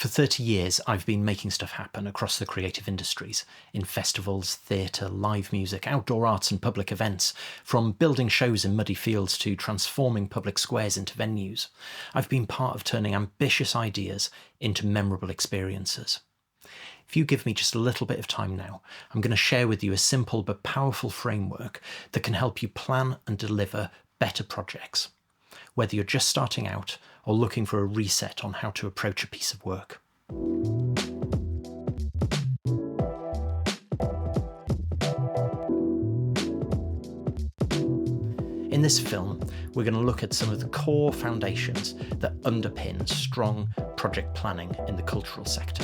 For 30 years, I've been making stuff happen across the creative industries, in festivals, theatre, live music, outdoor arts and public events, from building shows in muddy fields to transforming public squares into venues. I've been part of turning ambitious ideas into memorable experiences. If you give me just a little bit of time now, I'm going to share with you a simple but powerful framework that can help you plan and deliver better projects, whether you're just starting out or looking for a reset on how to approach a piece of work. In this film, we're going to look at some of the core foundations that underpin strong project planning in the cultural sector.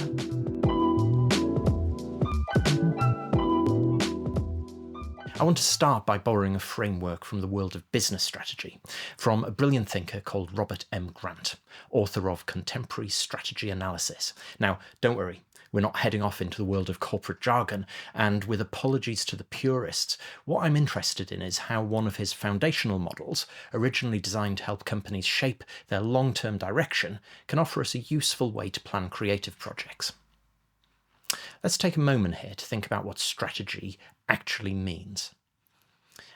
I want to start by borrowing a framework from the world of business strategy, from a brilliant thinker called Robert M. Grant, author of Contemporary Strategy Analysis. Now, don't worry, we're not heading off into the world of corporate jargon, and with apologies to the purists, what I'm interested in is how one of his foundational models, originally designed to help companies shape their long-term direction, can offer us a useful way to plan creative projects. Let's take a moment here to think about what strategy actually means.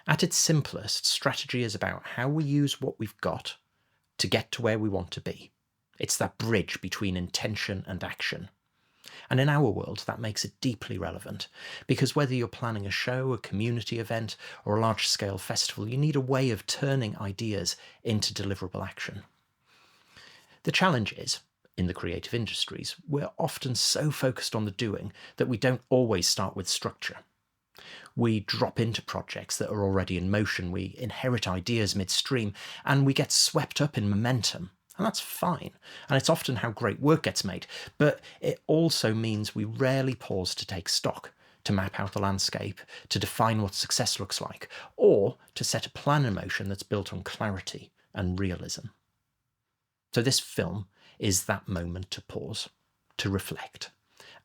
At its simplest, strategy is about how we use what we've got to get to where we want to be. It's that bridge between intention and action. And in our world, that makes it deeply relevant, because whether you're planning a show, a community event, or a large-scale festival, you need a way of turning ideas into deliverable action. The challenge is, in the creative industries, we're often so focused on the doing that we don't always start with structure. We drop into projects that are already in motion, we inherit ideas midstream, and we get swept up in momentum. And that's fine, and it's often how great work gets made, but it also means we rarely pause to take stock, to map out the landscape, to define what success looks like, or to set a plan in motion that's built on clarity and realism. So this film is that moment to pause, to reflect,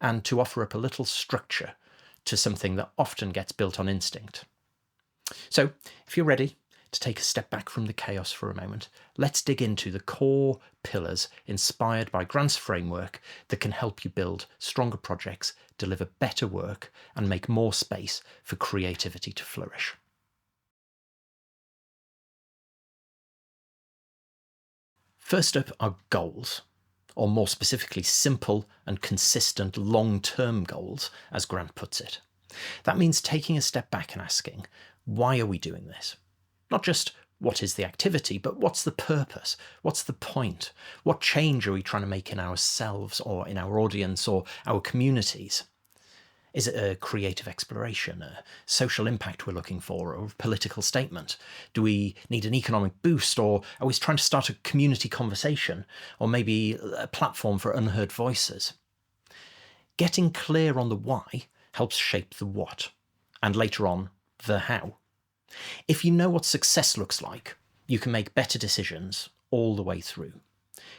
and to offer up a little structure to something that often gets built on instinct. So, if you're ready to take a step back from the chaos for a moment, let's dig into the core pillars inspired by Grant's framework that can help you build stronger projects, deliver better work, and make more space for creativity to flourish. First up are goals, or more specifically, simple and consistent long-term goals, as Grant puts it. That means taking a step back and asking, why are we doing this? Not just what is the activity, but what's the purpose? What's the point? What change are we trying to make in ourselves or in our audience or our communities? Is it a creative exploration, a social impact we're looking for, or a political statement? Do we need an economic boost, or are we trying to start a community conversation, or maybe a platform for unheard voices? Getting clear on the why helps shape the what, and later on, the how. If you know what success looks like, you can make better decisions all the way through.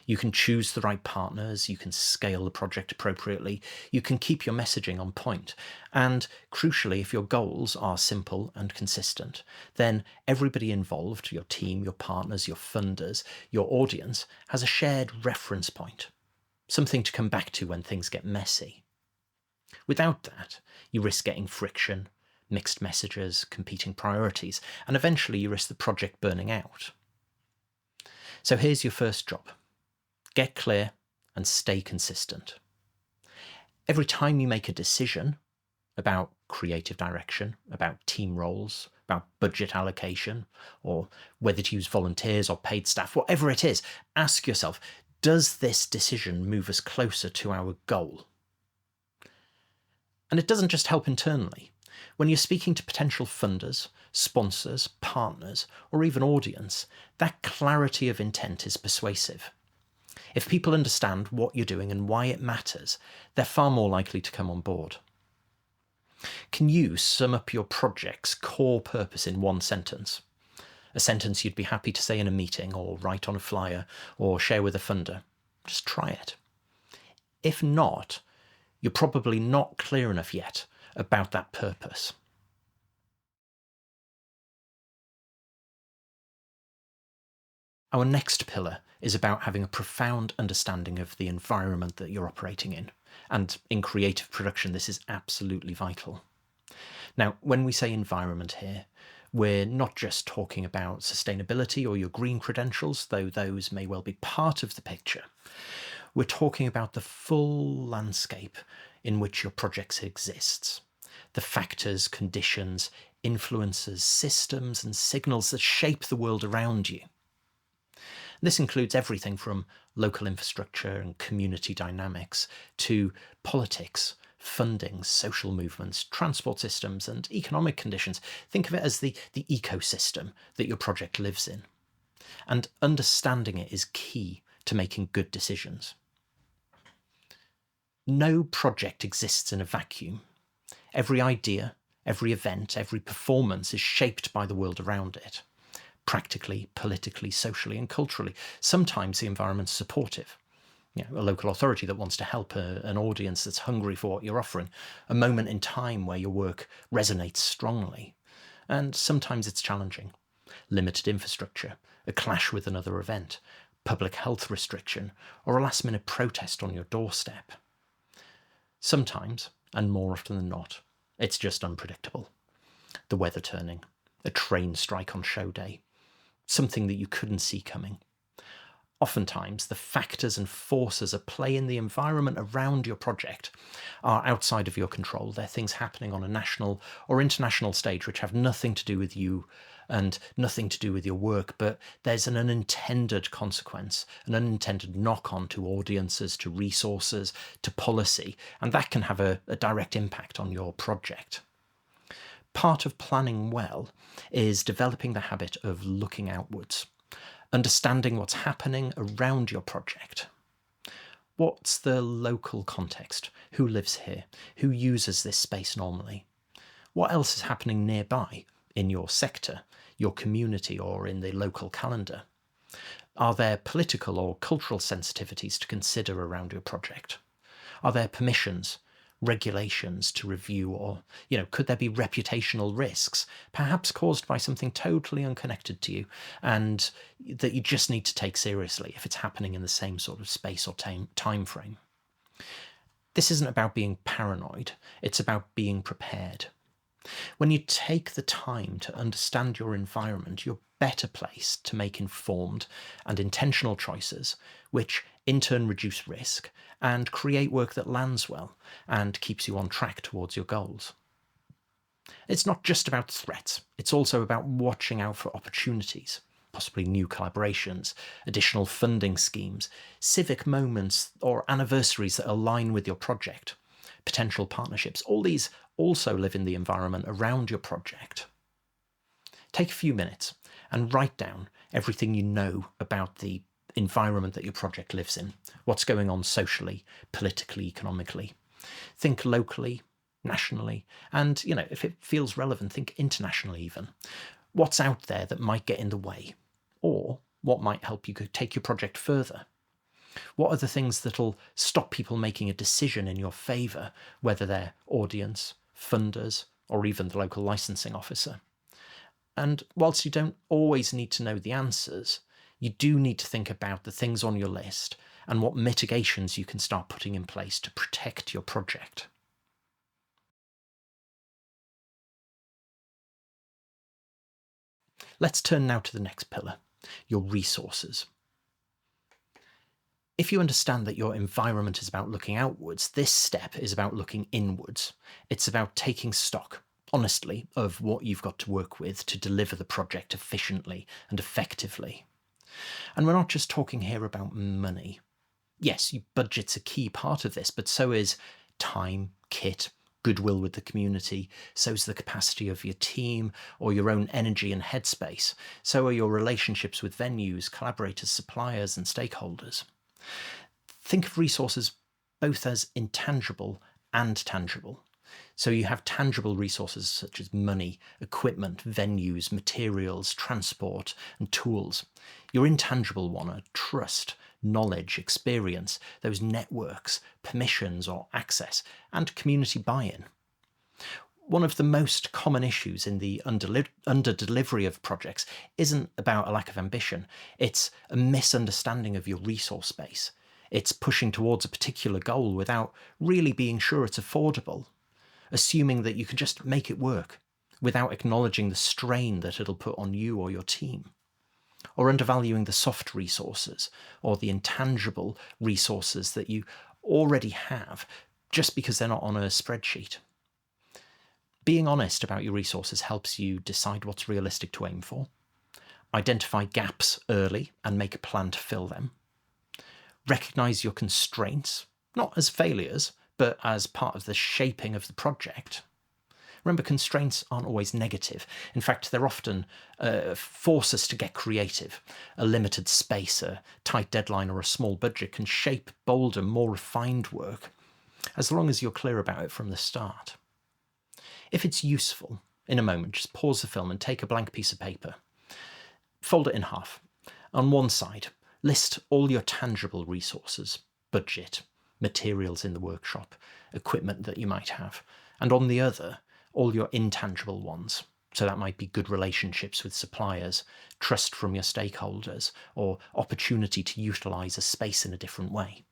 You can choose the right partners, you can scale the project appropriately, you can keep your messaging on point, and crucially, if your goals are simple and consistent, then everybody involved, your team, your partners, your funders, your audience, has a shared reference point, something to come back to when things get messy. Without that, you risk getting friction, mixed messages, competing priorities, and eventually you risk the project burning out. So here's your first job. Get clear and stay consistent. Every time you make a decision about creative direction, about team roles, about budget allocation, or whether to use volunteers or paid staff, whatever it is, ask yourself, does this decision move us closer to our goal? And it doesn't just help internally. When you're speaking to potential funders, sponsors, partners, or even audience, that clarity of intent is persuasive. If people understand what you're doing and why it matters, they're far more likely to come on board. Can you sum up your project's core purpose in one sentence? A sentence you'd be happy to say in a meeting, or write on a flyer, or share with a funder? Just try it. If not, you're probably not clear enough yet about that purpose. Our next pillar is about having a profound understanding of the environment that you're operating in. And in creative production, this is absolutely vital. Now, when we say environment here, we're not just talking about sustainability or your green credentials, though those may well be part of the picture. We're talking about the full landscape in which your project exists. The factors, conditions, influences, systems, and signals that shape the world around you. This includes everything from local infrastructure and community dynamics to politics, funding, social movements, transport systems, and economic conditions. Think of it as the ecosystem that your project lives in. And understanding it is key to making good decisions. No project exists in a vacuum. Every idea, every event, every performance is shaped by the world around it. Practically, politically, socially, and culturally. Sometimes the environment's supportive. A local authority that wants to help an audience that's hungry for what you're offering. A moment in time where your work resonates strongly. And sometimes it's challenging. Limited infrastructure, a clash with another event, public health restriction, or a last-minute protest on your doorstep. Sometimes, and more often than not, it's just unpredictable. The weather turning, a train strike on show day, something that you couldn't see coming. Oftentimes, the factors and forces at play in the environment around your project are outside of your control. They're things happening on a national or international stage which have nothing to do with you and nothing to do with your work, but there's an unintended consequence, an unintended knock-on to audiences, to resources, to policy, and that can have a direct impact on your project. Part of planning well is developing the habit of looking outwards, understanding what's happening around your project. What's the local context? Who lives here? Who uses this space normally? What else is happening nearby in your sector, your community, or in the local calendar? Are there political or cultural sensitivities to consider around your project? Are there permissions, regulations to review, or could there be reputational risks, perhaps caused by something totally unconnected to you and that you just need to take seriously if it's happening in the same sort of space or time frame? This isn't about being paranoid, it's about being prepared. When you take the time to understand your environment, you're better placed to make informed and intentional choices, which in turn reduce risk and create work that lands well and keeps you on track towards your goals. It's not just about threats, it's also about watching out for opportunities, possibly new collaborations, additional funding schemes, civic moments or anniversaries that align with your project, potential partnerships. All these also live in the environment around your project. Take a few minutes and write down everything you know about the environment that your project lives in, what's going on socially, politically, economically. Think locally, nationally, and, if it feels relevant, think internationally even. What's out there that might get in the way, or what might help you take your project further? What are the things that'll stop people making a decision in your favour, whether they're audience, funders, or even the local licensing officer? And whilst you don't always need to know the answers, you do need to think about the things on your list and what mitigations you can start putting in place to protect your project. Let's turn now to the next pillar, your resources. If you understand that your environment is about looking outwards, this step is about looking inwards. It's about taking stock, honestly, of what you've got to work with to deliver the project efficiently and effectively. And we're not just talking here about money. Yes, your budget's a key part of this, but so is time, kit, goodwill with the community, so's the capacity of your team or your own energy and headspace. So are your relationships with venues, collaborators, suppliers, and stakeholders. Think of resources both as intangible and tangible. So you have tangible resources such as money, equipment, venues, materials, transport, and tools. Your intangible one are trust, knowledge, experience, those networks, permissions or access, and community buy-in. One of the most common issues in the under-delivery of projects isn't about a lack of ambition, it's a misunderstanding of your resource base. It's pushing towards a particular goal without really being sure it's affordable, assuming that you can just make it work, without acknowledging the strain that it'll put on you or your team, or undervaluing the soft resources or the intangible resources that you already have just because they're not on a spreadsheet. Being honest about your resources helps you decide what's realistic to aim for, identify gaps early and make a plan to fill them, recognise your constraints, not as failures, but as part of the shaping of the project. Remember, constraints aren't always negative. In fact, they're often force us to get creative. A limited space, a tight deadline, or a small budget can shape bolder, more refined work, as long as you're clear about it from the start. If it's useful, in a moment, just pause the film and take a blank piece of paper. Fold it in half. On one side, list all your tangible resources, budget, materials in the workshop, equipment that you might have, and on the other, all your intangible ones. So that might be good relationships with suppliers, trust from your stakeholders, or opportunity to utilise a space in a different way.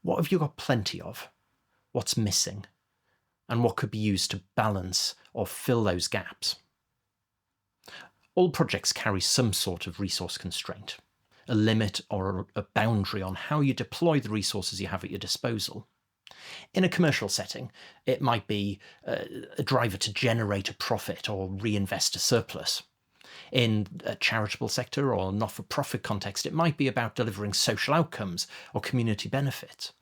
What have you got plenty of? What's missing? And what could be used to balance or fill those gaps? All projects carry some sort of resource constraint, a limit or a boundary on how you deploy the resources you have at your disposal. In a commercial setting, it might be a driver to generate a profit or reinvest a surplus. In a charitable sector or not-for-profit context, it might be about delivering social outcomes or community benefits.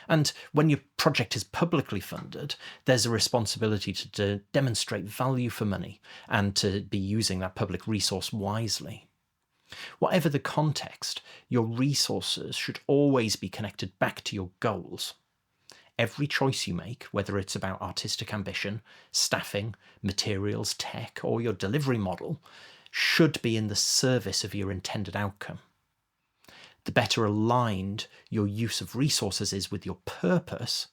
And when your project is publicly funded, there's a responsibility to demonstrate value for money and to be using that public resource wisely. Whatever the context, your resources should always be connected back to your goals. Every choice you make, whether it's about artistic ambition, staffing, materials, tech, or your delivery model, should be in the service of your intended outcome. The better aligned your use of resources is with your purpose,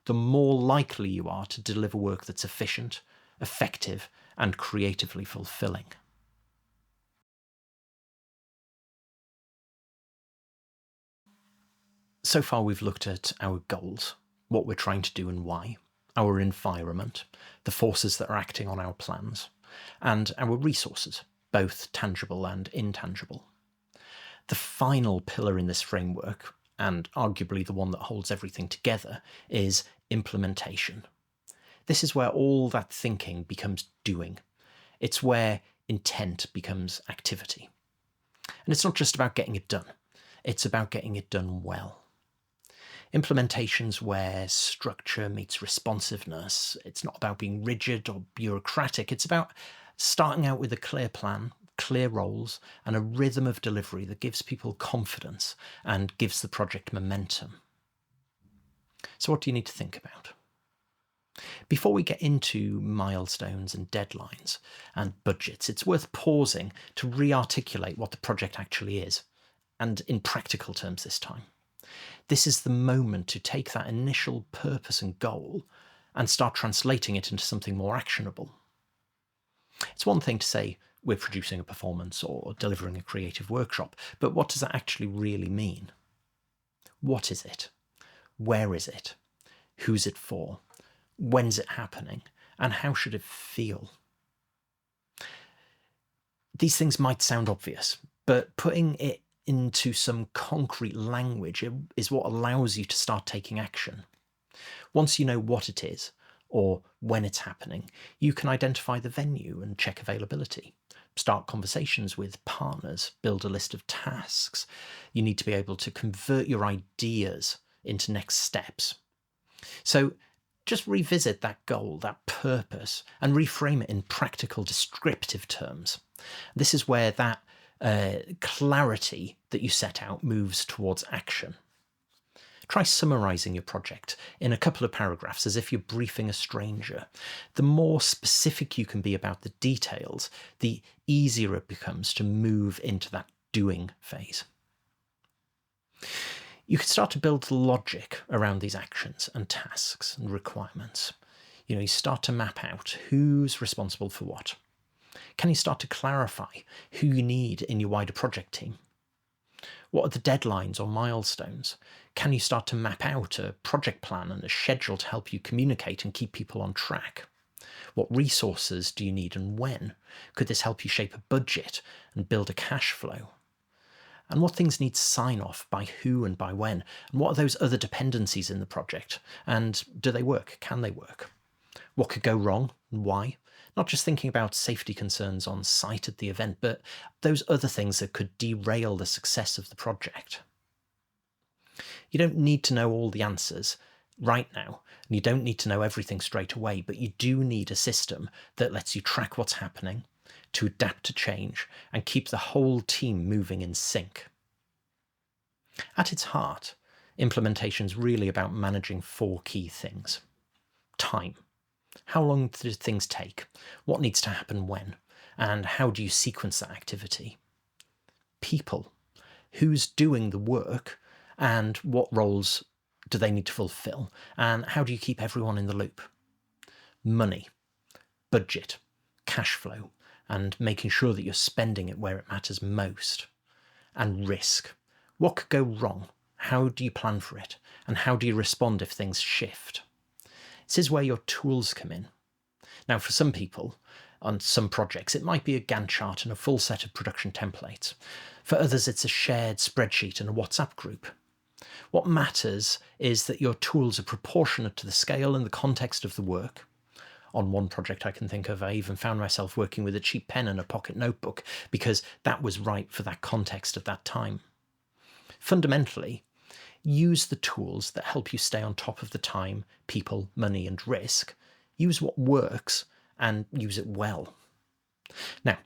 the more likely you are to deliver work that's efficient, effective, and creatively fulfilling. So far we've looked at our goals, what we're trying to do and why, our environment, the forces that are acting on our plans, and our resources, both tangible and intangible. The final pillar in this framework, and arguably the one that holds everything together, is implementation. This is where all that thinking becomes doing. It's where intent becomes activity. And it's not just about getting it done, it's about getting it done well. Implementation's where structure meets responsiveness. It's not about being rigid or bureaucratic. It's about starting out with a clear plan, clear roles, and a rhythm of delivery that gives people confidence and gives the project momentum. So what do you need to think about? Before we get into milestones and deadlines and budgets, it's worth pausing to re-articulate what the project actually is, and in practical terms this time. This is the moment to take that initial purpose and goal and start translating it into something more actionable. It's one thing to say we're producing a performance or delivering a creative workshop, but what does that actually really mean? What is it? Where is it? Who's it for? When's it happening? And how should it feel? These things might sound obvious, but putting it into some concrete language is what allows you to start taking action. Once you know what it is, or when it's happening, you can identify the venue and check availability. Start conversations with partners, build a list of tasks. You need to be able to convert your ideas into next steps. So just revisit that goal, that purpose, and reframe it in practical, descriptive terms. This is where that clarity that you set out moves towards action. Try summarising your project in a couple of paragraphs as if you're briefing a stranger. The more specific you can be about the details, the easier it becomes to move into that doing phase. You can start to build logic around these actions and tasks and requirements. You start to map out who's responsible for what. Can you start to clarify who you need in your wider project team? What are the deadlines or milestones? Can you start to map out a project plan and a schedule to help you communicate and keep people on track? What resources do you need and when? Could this help you shape a budget and build a cash flow? And what things need sign off by who and by when? And what are those other dependencies in the project? And do they work? Can they work? What could go wrong and why? Not just thinking about safety concerns on site at the event, but those other things that could derail the success of the project. You don't need to know all the answers right now, and you don't need to know everything straight away, but you do need a system that lets you track what's happening, to adapt to change, and keep the whole team moving in sync. At its heart, implementation is really about managing 4 key things. Time. How long do things take? What needs to happen when? And how do you sequence that activity? People. Who's doing the work and what roles do they need to fulfill? And how do you keep everyone in the loop? Money. Budget. Cash flow. And making sure that you're spending it where it matters most. And risk. What could go wrong? How do you plan for it? And how do you respond if things shift? This is where your tools come in. Now, for some people, on some projects, it might be a Gantt chart and a full set of production templates. For others, it's a shared spreadsheet and a WhatsApp group. What matters is that your tools are proportionate to the scale and the context of the work. On one project I can think of, I even found myself working with a cheap pen and a pocket notebook because that was right for that context at that time. Fundamentally, use the tools that help you stay on top of the time, people, money, and risk. Use what works and use it well. Now,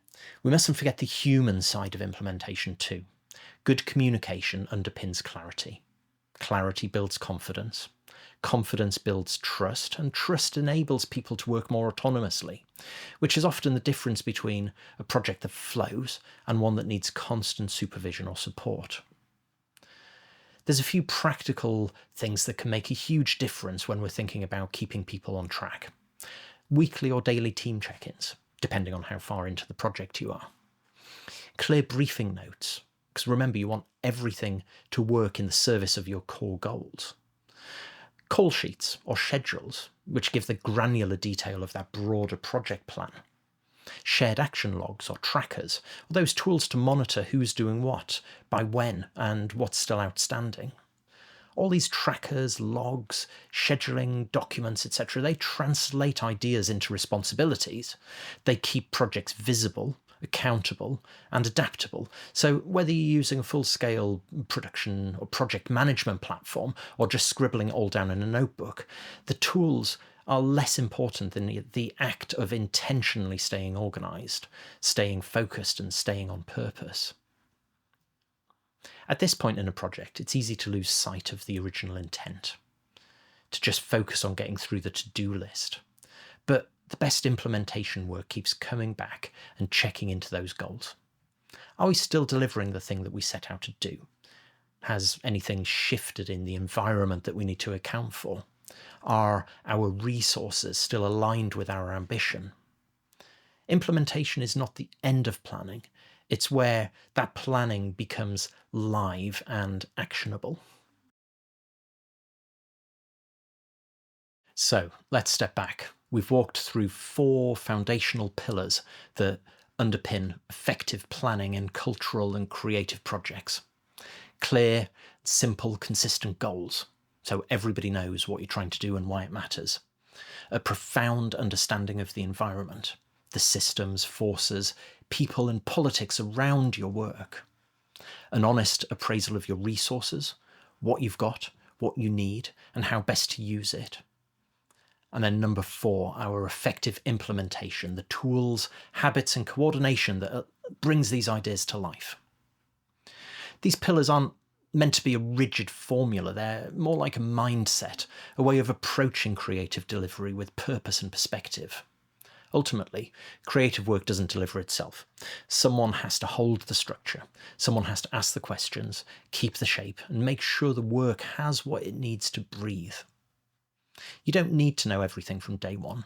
we mustn't forget the human side of implementation too. Good communication underpins clarity. Clarity builds confidence. Confidence builds trust, and trust enables people to work more autonomously, which is often the difference between a project that flows and one that needs constant supervision or support. There's a few practical things that can make a huge difference when we're thinking about keeping people on track. Weekly or daily team check-ins, depending on how far into the project you are. Clear briefing notes, because remember, you want everything to work in the service of your core goals. Call sheets or schedules, which give the granular detail of that broader project plan. Shared action logs or trackers, or those tools to monitor who's doing what, by when, and what's still outstanding. All these trackers, logs, scheduling, documents, etc., they translate ideas into responsibilities. They keep projects visible, accountable, and adaptable. So whether you're using a full-scale production or project management platform, or just scribbling it all down in a notebook, the tools are less important than the act of intentionally staying organised, staying focused, and staying on purpose. At this point in a project, it's easy to lose sight of the original intent, to just focus on getting through the to-do list. But the best implementation work keeps coming back and checking into those goals. Are we still delivering the thing that we set out to do? Has anything shifted in the environment that we need to account for? Are our resources still aligned with our ambition? Implementation is not the end of planning. It's where that planning becomes live and actionable. So let's step back. We've walked through 4 foundational pillars that underpin effective planning in cultural and creative projects. Clear, simple, consistent goals, so everybody knows what you're trying to do and why it matters. A profound understanding of the environment, the systems, forces, people and politics around your work. An honest appraisal of your resources, what you've got, what you need, and how best to use it. And then number 4, our effective implementation, the tools, habits, and coordination that brings these ideas to life. These pillars aren't meant to be a rigid formula. They're more like a mindset, a way of approaching creative delivery with purpose and perspective. Ultimately, creative work doesn't deliver itself. Someone has to hold the structure. Someone has to ask the questions, keep the shape, and make sure the work has what it needs to breathe. You don't need to know everything from day one.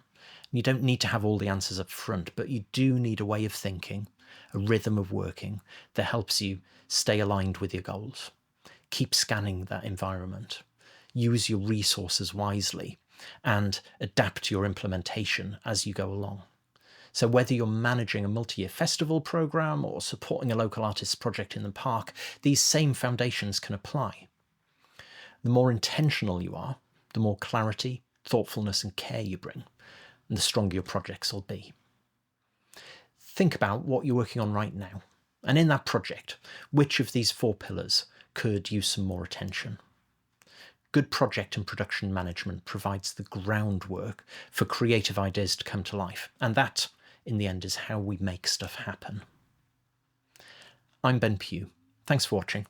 You don't need to have all the answers up front, but you do need a way of thinking, a rhythm of working that helps you stay aligned with your goals. Keep scanning that environment. Use your resources wisely and adapt your implementation as you go along. So whether you're managing a multi-year festival program or supporting a local artist's project in the park, these same foundations can apply. The more intentional you are, the more clarity, thoughtfulness and care you bring, and the stronger your projects will be. Think about what you're working on right now, and in that project, which of these 4 pillars could use some more attention? Good project and production management provides the groundwork for creative ideas to come to life, and that, in the end, is how we make stuff happen. I'm Ben Pugh. Thanks for watching.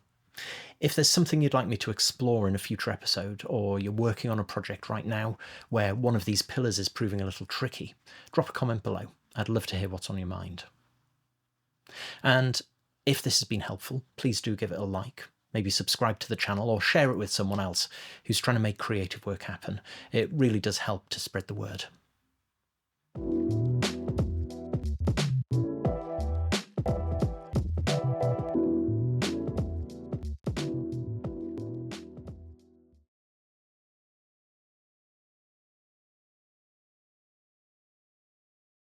If there's something you'd like me to explore in a future episode, or you're working on a project right now where one of these pillars is proving a little tricky, drop a comment below. I'd love to hear what's on your mind. And if this has been helpful, please do give it a like. Maybe subscribe to the channel or share it with someone else who's trying to make creative work happen. It really does help to spread the word.